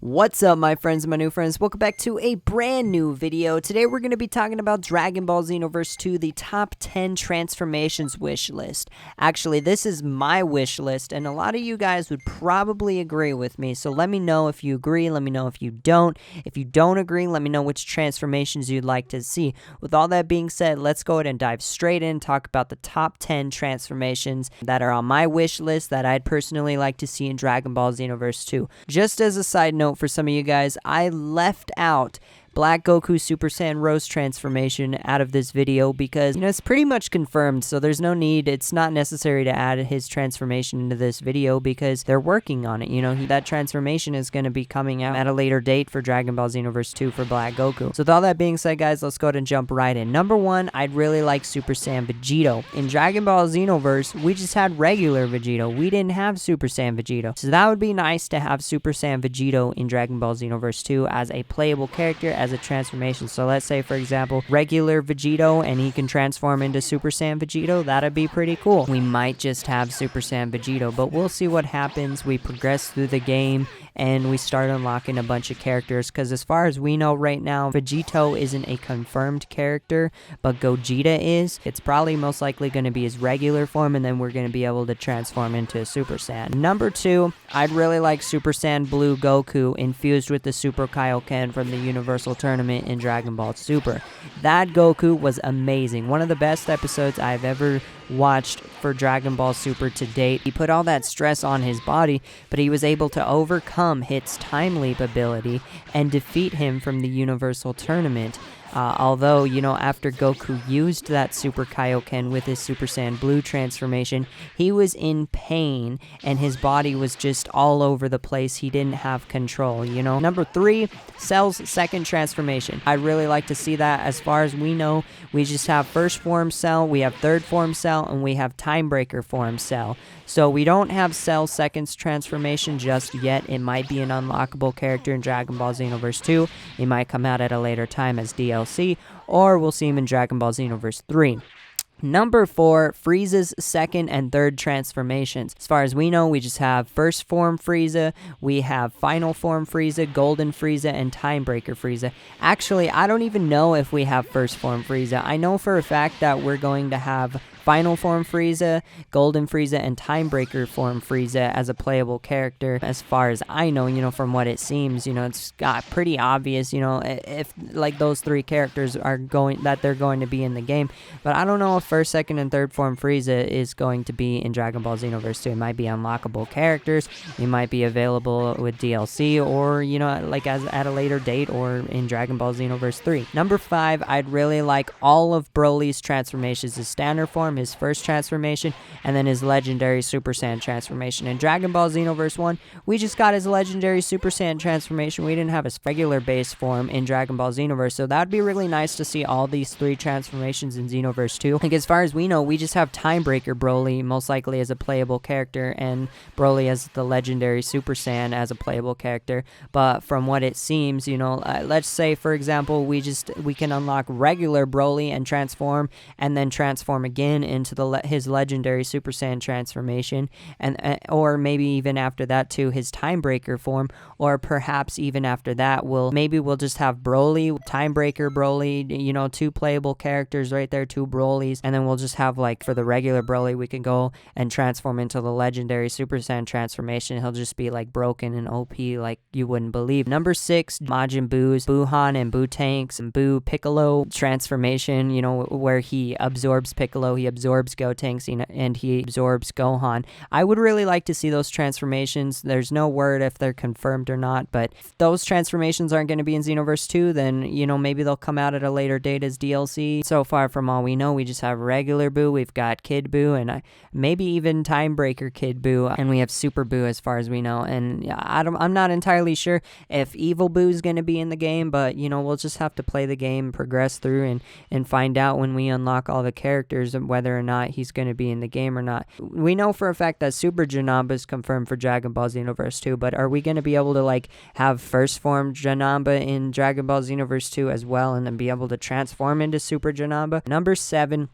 What's up, my friends and my new friends? Welcome back to a brand new video. Today we're going to be talking about Dragon Ball Xenoverse 2, the top 10 transformations wish list. Actually, this is my wish list, and a lot of you guys would probably agree with me, so let me know if you agree, let me know if you don't. If you don't agree, let me know which transformations you'd like to see. With all that being said, let's go ahead and dive straight in, talk about the top 10 transformations that are on my wish list that I'd personally like to see in Dragon Ball Xenoverse 2. Just as a side note, for some of you guys, I left out Black Goku Super Saiyan Rose transformation out of this video because, it's pretty much confirmed, so there's no need, it's not necessary to add his transformation into this video because they're working on it, that transformation is going to be coming out at a later date for Dragon Ball Xenoverse 2 for Black Goku. So with all that being said, guys, let's go ahead and jump right in. Number one, I'd really like Super Saiyan Vegito. In Dragon Ball Xenoverse, we just had regular Vegito. We didn't have Super Saiyan Vegito. So that would be nice to have Super Saiyan Vegito in Dragon Ball Xenoverse 2 as a playable character, as a transformation. So let's say, for example, regular Vegito and he can transform into Super Saiyan Vegito. That'd be pretty cool. We might just have Super Saiyan Vegito, but we'll see what happens. We progress through the game and we start unlocking a bunch of characters, because as far as we know right now, Vegito isn't a confirmed character, but Gogeta is. It's probably most likely going to be his regular form, and then we're going to be able to transform into a Super Saiyan. Number two, I'd really like Super Saiyan Blue Goku infused with the Super Kaioken from the Universal Tournament in Dragon Ball Super. That Goku was amazing. One of the best episodes I've ever watched for Dragon Ball Super to date. He put all that stress on his body, but he was able to overcome Hit's time leap ability and defeat him from the Universal Tournament. Although, after Goku used that Super Kaioken with his Super Saiyan Blue transformation, he was in pain and his body was just all over the place. He didn't have control, Number three, Cell's second transformation. I'd really like to see that. As far as we know, we just have first form Cell, we have third form Cell, and we have Timebreaker form Cell. So we don't have Cell's second transformation just yet. It might be an unlockable character in Dragon Ball Xenoverse 2. It might come out at a later time as DLC, or we'll see him in Dragon Ball Xenoverse 3. Number four, Frieza's second and third transformations. As far as we know, we just have first form Frieza, we have final form Frieza, golden Frieza, and Timebreaker Frieza. Actually, I don't even know if we have first form Frieza. I know for a fact that we're going to have final form Frieza, golden Frieza, and Timebreaker form Frieza as a playable character. As far as I know, from what it seems, it's got pretty obvious, if like those three characters are they're going to be in the game. But I don't know if first, second, and third form Frieza is going to be in Dragon Ball Xenoverse 2. It might be unlockable characters. It might be available with DLC, or like as at a later date, or in Dragon Ball Xenoverse 3. Number five, I'd really like all of Broly's transformations: his standard form, his first transformation, and then his legendary Super Saiyan transformation. In Dragon Ball Xenoverse 1, we just got his legendary Super Saiyan transformation. We didn't have his regular base form in Dragon Ball Xenoverse, so that'd be really nice to see all these three transformations in Xenoverse 2. Like, as far as we know, we just have Timebreaker Broly most likely as a playable character, and Broly as the legendary Super Saiyan as a playable character. But from what it seems, let's say, for example, we can unlock regular Broly and then transform again into his legendary Super Saiyan transformation, and or maybe even after that to his Timebreaker form, or perhaps even after that we'll just have Broly, Timebreaker Broly, two playable characters right there, two Brolys, and then we'll just have, like, for the regular Broly, we can go and transform into the legendary Super Saiyan transformation. He'll just be like broken and OP like you wouldn't believe. Number six, Majin Buu's Buuhan and Buu Tanks and Buu Piccolo transformation, where he absorbs Piccolo, he absorbs Gotenks, and he absorbs Gohan. I would really like to see those transformations. There's no word if they're confirmed or not, but if those transformations aren't going to be in Xenoverse 2, then, maybe they'll come out at a later date as DLC. So far, from all we know, we just have regular Buu, we've got Kid Buu, and maybe even Timebreaker Kid Buu, and we have Super Buu as far as we know. And I'm not entirely sure if Evil Buu is going to be in the game, but, we'll just have to play the game, progress through, and find out when we unlock all the characters whether or not he's going to be in the game or not. We know for a fact that Super Janamba is confirmed for Dragon Ball Xenoverse 2, but are we going to be able to, like, have first form Janamba in Dragon Ball Xenoverse 2 as well, and then be able to transform into Super Janamba? Number seven,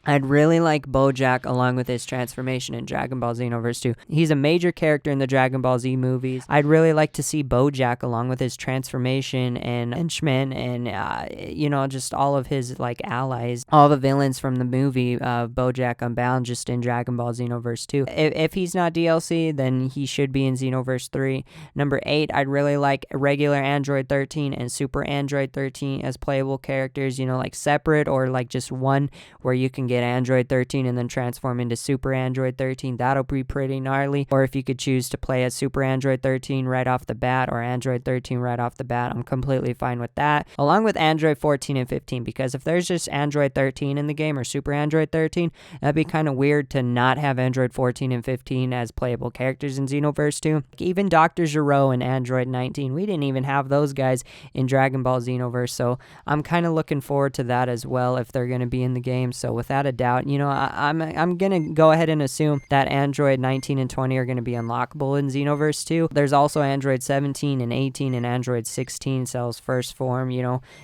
I'd really like Bojack along with his transformation in Dragon Ball Xenoverse 2. He's a major character in the Dragon Ball Z movies. I'd really like to see Bojack along with his transformation and henchmen and, just all of his, like, allies. All the villains from the movie Bojack Unbound just in Dragon Ball Xenoverse 2. If he's not DLC, then he should be in Xenoverse 3. Number 8, I'd really like regular Android 13 and Super Android 13 as playable characters, like separate or like just one where you can get Android 13 and then transform into Super Android 13. That'll be pretty gnarly. Or if you could choose to play as Super Android 13 right off the bat or Android 13 right off the bat, I'm completely fine with that. Along with Android 14 and 15, because if there's just Android 13 in the game or Super Android 13, that'd be kind of weird to not have Android 14 and 15 as playable characters in Xenoverse 2. Even Dr. Gero and Android 19, we didn't even have those guys in Dragon Ball Xenoverse, so I'm kind of looking forward to that as well if they're going to be in the game. So without a doubt, I'm going to go ahead and assume that Android 19 and 20 are going to be unlockable in Xenoverse 2. There's also Android 17 and 18 and Android 16 Cell's first form,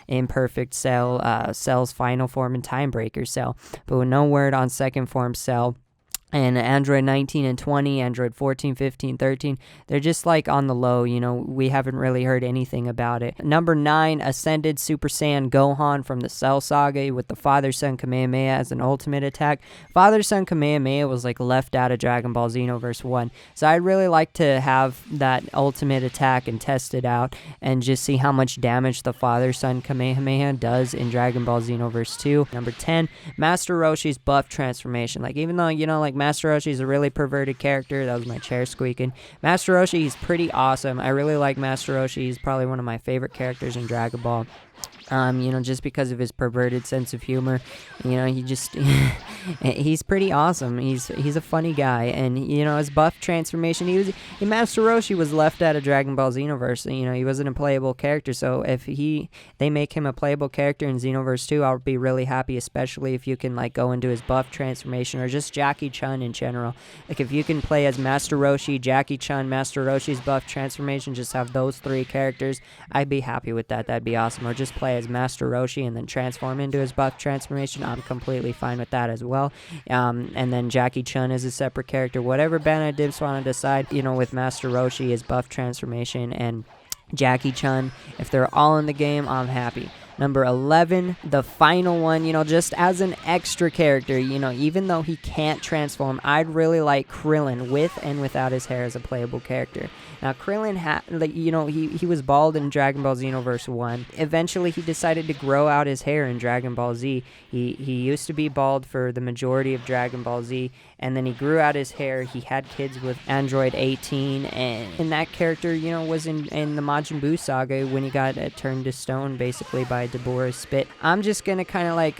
Imperfect Cell, Cell's final form, and Timebreaker Cell. But with no word on second form Cell. And Android 19 and 20, Android 14, 15, 13, they're just like on the low, we haven't really heard anything about it. Number 9, Ascended Super Saiyan Gohan from the Cell Saga with the Father-Son Kamehameha as an ultimate attack. Father-Son Kamehameha was like left out of Dragon Ball Xenoverse 1. So I'd really like to have that ultimate attack and test it out and just see how much damage the Father-Son Kamehameha does in Dragon Ball Xenoverse 2. Number 10, Master Roshi's buff transformation. Like even though, Master Roshi is a really perverted character. That was my chair squeaking. Master Roshi, he's pretty awesome. I really like Master Roshi. He's probably one of my favorite characters in Dragon Ball. Just because of his perverted sense of humor, he just, he's pretty awesome. He's a funny guy, and, his buff transformation, Master Roshi was left out of Dragon Ball Xenoverse, he wasn't a playable character, so if they make him a playable character in Xenoverse 2, I'll be really happy, especially if you can, like, go into his buff transformation, or just Jackie Chun in general. Like, if you can play as Master Roshi, Jackie Chun, Master Roshi's buff transformation, just have those 3 characters, I'd be happy with that. That'd be awesome. Or just play as Master Roshi and then transform into his buff transformation. I'm completely fine with that as well. And then Jackie Chun is a separate character. Whatever Bandai Dips want to decide, with Master Roshi, his buff transformation, and Jackie Chun, if they're all in the game, I'm happy. Number 11, the final one, just as an extra character, even though he can't transform, I'd really like Krillin with and without his hair as a playable character. Now, Krillin, he was bald in Dragon Ball Xenoverse 1. Eventually, he decided to grow out his hair in Dragon Ball Z. He used to be bald for the majority of Dragon Ball Z, and then he grew out his hair. He had kids with Android 18, and that character, was in the Majin Buu saga when he got turned to stone, basically, by Deborah's spit. I'm just gonna kind of like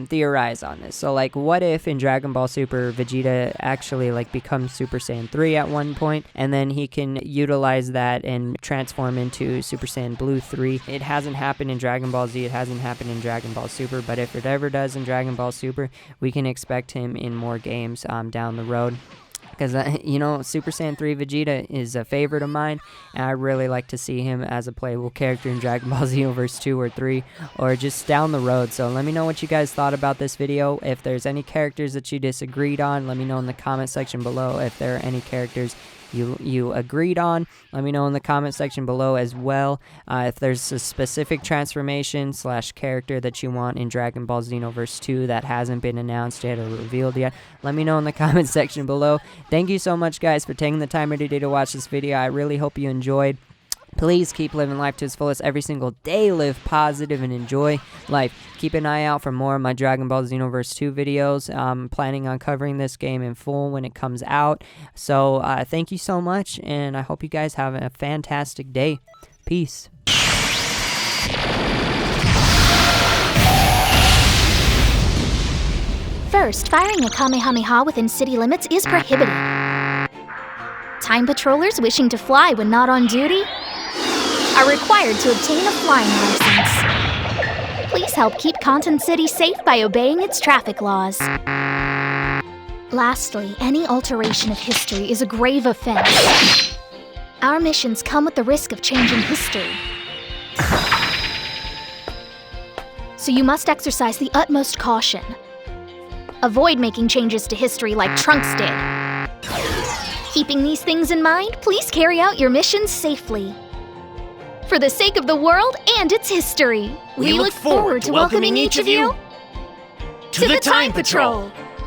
theorize on this. So like, what if in Dragon Ball Super Vegeta actually like becomes Super Saiyan 3 at one point, and then he can utilize that and transform into Super Saiyan Blue 3. It hasn't happened in Dragon Ball Z, it hasn't happened in Dragon Ball Super, but if it ever does in Dragon Ball Super, we can expect him in more games down the road. Because, Super Saiyan 3 Vegeta is a favorite of mine, and I really like to see him as a playable character in Dragon Ball Xenoverse 2 or 3, or just down the road. So let me know what you guys thought about this video. If there's any characters that you disagreed on, let me know in the comment section below. If there are any characters you agreed on, let me know in the comment section below as well. If there's a specific transformation / character that you want in Dragon Ball Xenoverse 2 that hasn't been announced yet or revealed yet, let me know in the comment section below. Thank you so much, guys, for taking the time today to watch this video. I really hope you enjoyed. Please keep living life to its fullest every single day. Live positive and enjoy life. Keep an eye out for more of my Dragon Ball Xenoverse 2 videos. I'm planning on covering this game in full when it comes out. So thank you so much, and I hope you guys have a fantastic day. Peace. First, firing a Kamehameha within city limits is prohibited. Time patrollers wishing to fly when not on duty are required to obtain a flying license. Please help keep Conton City safe by obeying its traffic laws. Lastly, any alteration of history is a grave offense. Our missions come with the risk of changing history. So you must exercise the utmost caution. Avoid making changes to history like Trunks did. Keeping these things in mind, please carry out your missions safely. For the sake of the world and its history, we look forward to welcoming each of you to the Time Patrol!